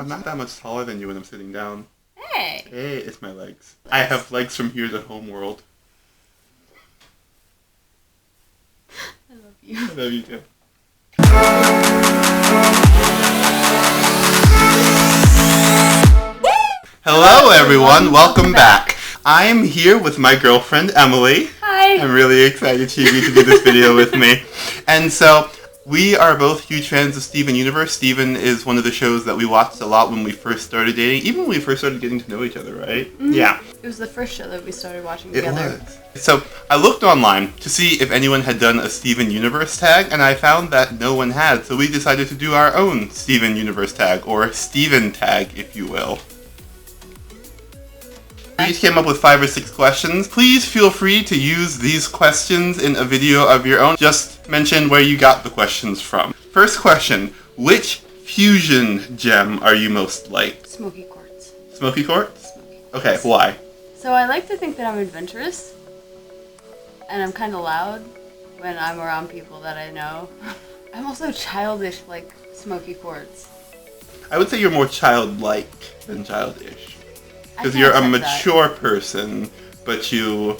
I'm not that much taller than you when I'm sitting down. Hey! Hey, it's my legs. I have legs from here to Homeworld. I love you. I love you too. Hello everyone, welcome back. I'm here with my girlfriend Emily. Hi. I'm really excited she agreed to do this video with me. And so, we are both huge fans of Steven Universe. Steven is one of the shows that we watched a lot when we first started dating, even when we first started getting to know each other, right? Mm-hmm. Yeah. It was the first show that we started watching together. It was. So, I looked online to see if anyone had done a Steven Universe tag, and I found that no one had, so we decided to do our own Steven Universe tag, or Steven tag, if you will. We each came up with 5 or 6 questions. Please feel free to use these questions in a video of your own. Just mention where you got the questions from. First question, which fusion gem are you most like? Smoky quartz. Smoky quartz? Smoky quartz. Okay, why? So I like to think that I'm adventurous. And I'm kind of loud when I'm around people that I know. I'm also childish like smoky quartz. I would say you're more childlike than childish. Because I you're a can't mature person, but you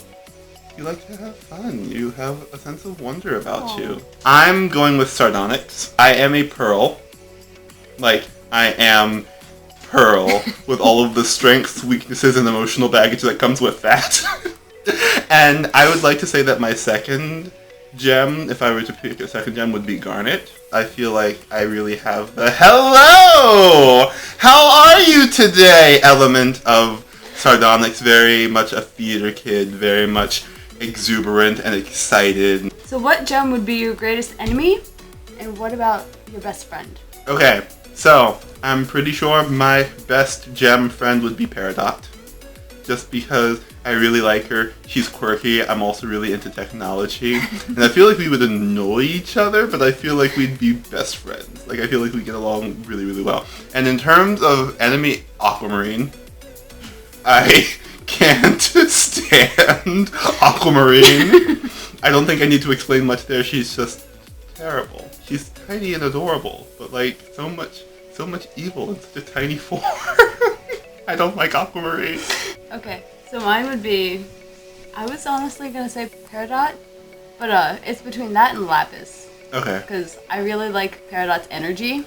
like to have fun. You have a sense of wonder about you. I'm going with sardonyx. I am a pearl. Like, I am pearl with all of the strengths, weaknesses, and emotional baggage that comes with that. And I would like to say that my second gem, if I were to pick a second gem, would be garnet. I feel like I really have the hello! How are you today? Element of sardonyx, very much a theater kid, very much exuberant and excited. So what gem would be your greatest enemy? And what about your best friend? Okay, so I'm pretty sure my best gem friend would be Peridot. Just because I really like her. She's quirky. I'm also really into technology. And I feel like we would annoy each other, but I feel like we'd be best friends. Like, I feel like we get along really, really well. And in terms of enemy, Aquamarine. I can't stand Aquamarine. I don't think I need to explain much there. She's just terrible. She's tiny and adorable, but like, so much evil in such a tiny form. I don't like Aquamarine. Okay, so mine would be, I was honestly gonna say Peridot, but it's between that and Lapis. Okay. Because I really like Peridot's energy,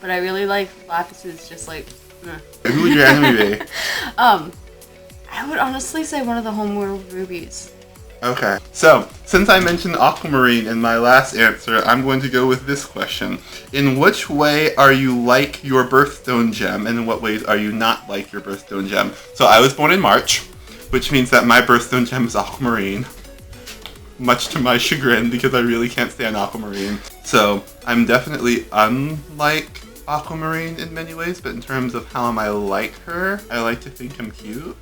but I really like Lapis's just like, Who would your enemy be? I would honestly say one of the Homeworld rubies. Okay, so since I mentioned Aquamarine in my last answer, I'm going to go with this question. In which way are you like your Birthstone Gem, and in what ways are you not like your Birthstone Gem? So I was born in March, which means that my Birthstone Gem is Aquamarine. Much to my chagrin, because I really can't stand Aquamarine. So I'm definitely unlike Aquamarine in many ways, but in terms of how am I like her, I like to think I'm cute.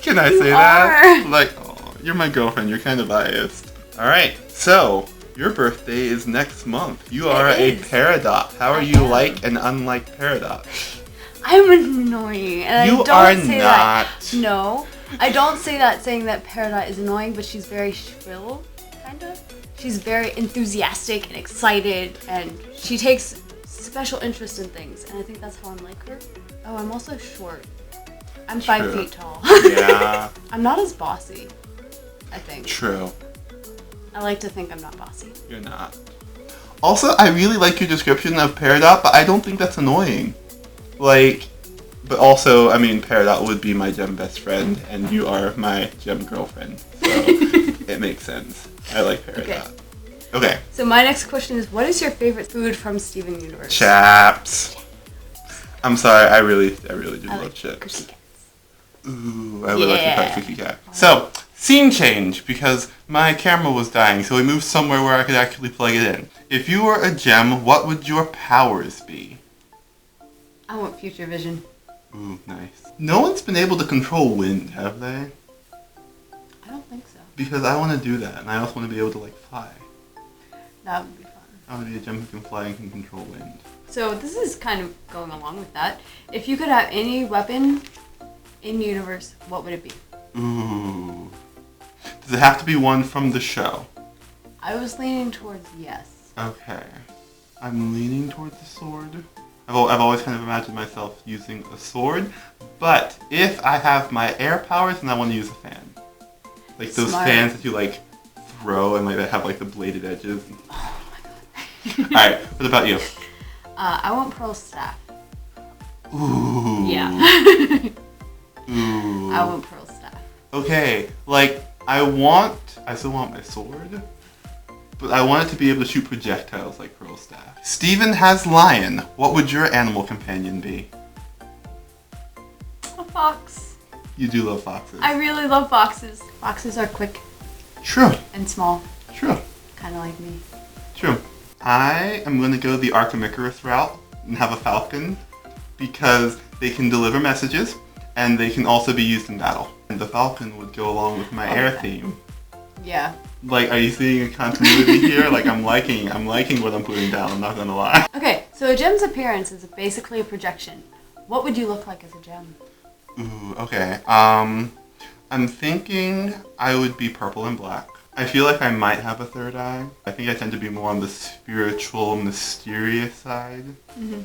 Can I say that? Like, oh. You're my girlfriend, you're kind of biased. Alright, so, your birthday is next month. You are a Peridot. How are you like and unlike Peridot? I'm annoying, and You I don't are say not. that. No, I don't say that saying that Peridot is annoying, but she's very shrill, kind of. She's very enthusiastic and excited, and she takes special interest in things, and I think that's how I'm like her. Oh, I'm also short. I'm 5 feet tall. Yeah. I'm not as bossy. I think. True. I like to think I'm not bossy. You're not. Also, I really like your description of Peridot, but I don't think that's annoying. Like, but also, I mean, Peridot would be my gem best friend, and you are my gem girlfriend. So, it makes sense. I like Peridot. Okay. So my next question is, what is your favorite food from Steven Universe? Chaps. I'm sorry, I really do love chips. Cookie cats. Ooh, I would like to try cookie cat. So, scene change, because my camera was dying, so we moved somewhere where I could actually plug it in. If you were a gem, what would your powers be? I want future vision. Ooh, nice. No one's been able to control wind, have they? I don't think so. Because I want to do that, and I also want to be able to, like, fly. That would be fun. I want to be a gem who can fly and can control wind. So this is kind of going along with that. If you could have any weapon in the universe, what would it be? Ooh. Does it have to be one from the show? I was leaning towards yes. Okay. I'm leaning toward the sword. I've always kind of imagined myself using a sword, but if I have my air powers, then I want to use a fan. Like those Smart. fans that you like throw and like they have like the bladed edges. Oh my god. Alright, what about you? I want pearl staff. Ooh. Yeah. Ooh. I want pearl staff. Okay, like I still want my sword, but I want it to be able to shoot projectiles like pearl staff. Steven has lion. What would your animal companion be? A fox. You do love foxes. I really love foxes. Foxes are quick True. and small, True. kind of like me. True. I am going to go the Archimicarus route and have a falcon because they can deliver messages and they can also be used in battle. And the falcon would go along with my air theme. Yeah. Like, are you seeing a continuity here? Like, I'm liking what I'm putting down, I'm not gonna lie. Okay, so a gem's appearance is basically a projection. What would you look like as a gem? Ooh, okay. I'm thinking I would be purple and black. I feel like I might have a third eye. I think I tend to be more on the spiritual, mysterious side. Mm-hmm.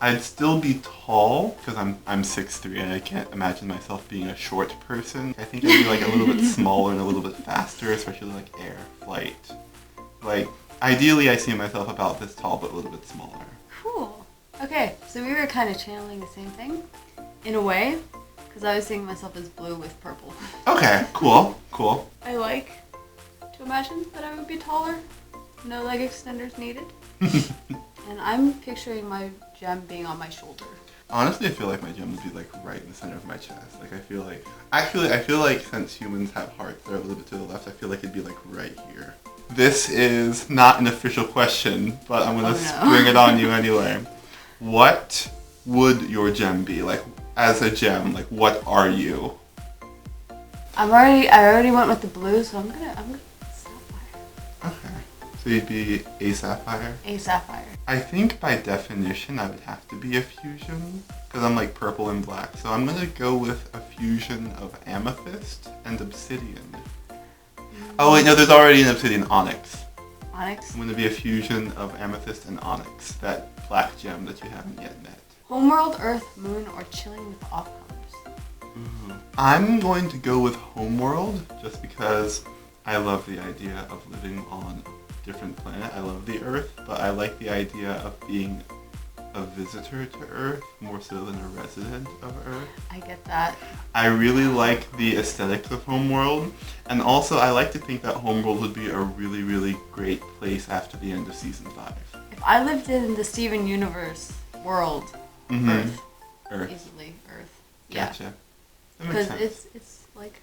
I'd still be tall, because I'm 6'3", and I can't imagine myself being a short person. I think I'd be like a little bit smaller and a little bit faster, especially like air flight. Like, ideally I see myself about this tall, but a little bit smaller. Cool. Okay, so we were kind of channeling the same thing, in a way, because I was seeing myself as blue with purple. Okay, cool, cool. I like to imagine that I would be taller, no leg extenders needed. And I'm picturing my gem being on my shoulder. Honestly, I feel like my gem would be like right in the center of my chest. Like I feel like since humans have hearts that are a little bit to the left, I feel like it'd be like right here. This is not an official question, but I'm gonna spring it on you anyway. What would your gem be? Like as a gem, like what are you? I already went with the blue, so I'm gonna sapphire. Okay. So you'd be a sapphire? A sapphire. I think by definition I would have to be a fusion because I'm like purple and black. So I'm gonna go with a fusion of amethyst and obsidian. Oh wait, no, there's already an obsidian onyx. Onyx? I'm gonna be a fusion of amethyst and onyx, that black gem that you haven't yet met. Homeworld, Earth, Moon, or chilling with the off-colors? Ooh. I'm going to go with Homeworld just because I love the idea of living on different planet. I love the Earth, but I like the idea of being a visitor to Earth more so than a resident of Earth. I get that. I really like the aesthetics of Homeworld, and also I like to think that Homeworld would be a really, really great place after the end of Season 5. If I lived in the Steven Universe world, Earth. Earth. Easily, Earth. Gotcha. Yeah. That makes Because sense. it's like...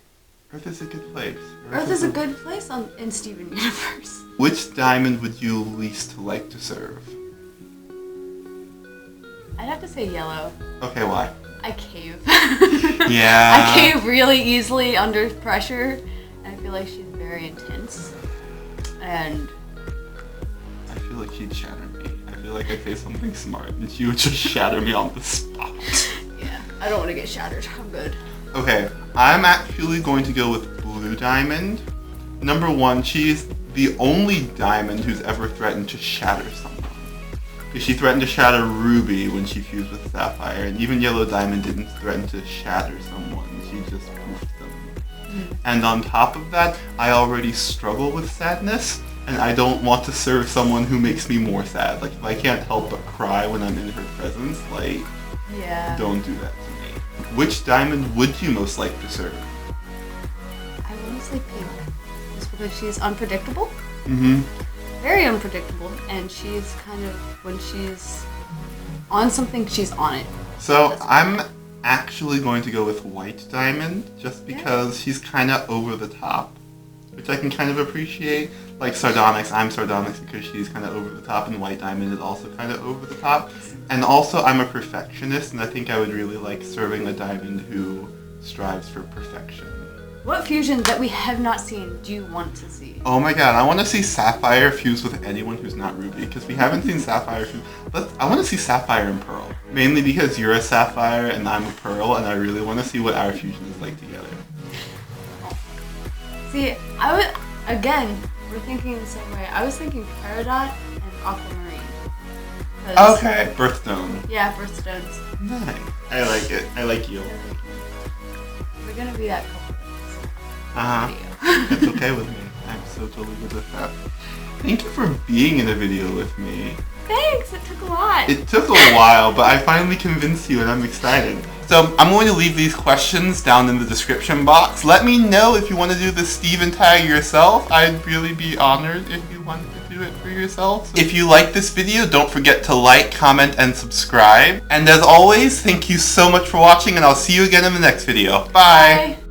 Earth is a good place. Earth is a good place in Steven Universe. Which diamond would you least like to serve? I'd have to say yellow. Okay, why? I cave. Yeah. I cave really easily under pressure, and I feel like she's very intense. And I feel like she'd shatter me. I feel like I'd say something smart and she would just shatter me on the spot. yeah, I don't want to get shattered. I'm good. Okay, I'm actually going to go with Blue Diamond. Number one, she's the only diamond who's ever threatened to shatter someone. Because she threatened to shatter Ruby when she fused with Sapphire, and even Yellow Diamond didn't threaten to shatter someone, she just poofed them. And on top of that, I already struggle with sadness, and I don't want to serve someone who makes me more sad. Like, if I can't help but cry when I'm in her presence, like, don't do that to me. Which diamond would you most like to serve? I want to say pink. Just because she's unpredictable. Mm-hmm. Very unpredictable, and she's kind of, when she's on something, she's on it. So I'm actually going to go with White Diamond, just because she's kind of over the top, which I can kind of appreciate. Like Sardonyx, I'm Sardonyx because she's kind of over the top, and White Diamond is also kind of over the top. And also I'm a perfectionist, and I think I would really like serving a diamond who strives for perfection. What fusion that we have not seen do you want to see? Oh my god, I want to see Sapphire fuse with anyone who's not Ruby, because we haven't seen Sapphire fuse. I want to see Sapphire and Pearl. Mainly because you're a Sapphire and I'm a Pearl, and I really want to see what our fusion is like together. See, we're thinking the same way. I was thinking Peridot and Aquamarine. Okay, birthstone. Yeah, birthstones. Nice. I like it. I like you. We're gonna be that couple. It's okay with me. I'm so totally good with that. Thank you for being in a video with me. Thanks, it took a lot. It took a while, but I finally convinced you and I'm excited. So I'm going to leave these questions down in the description box. Let me know if you want to do the Steven tag yourself. I'd really be honored if you wanted to do it for yourself. If you like this video, don't forget to like, comment, and subscribe. And as always, thank you so much for watching, and I'll see you again in the next video. Bye! Bye.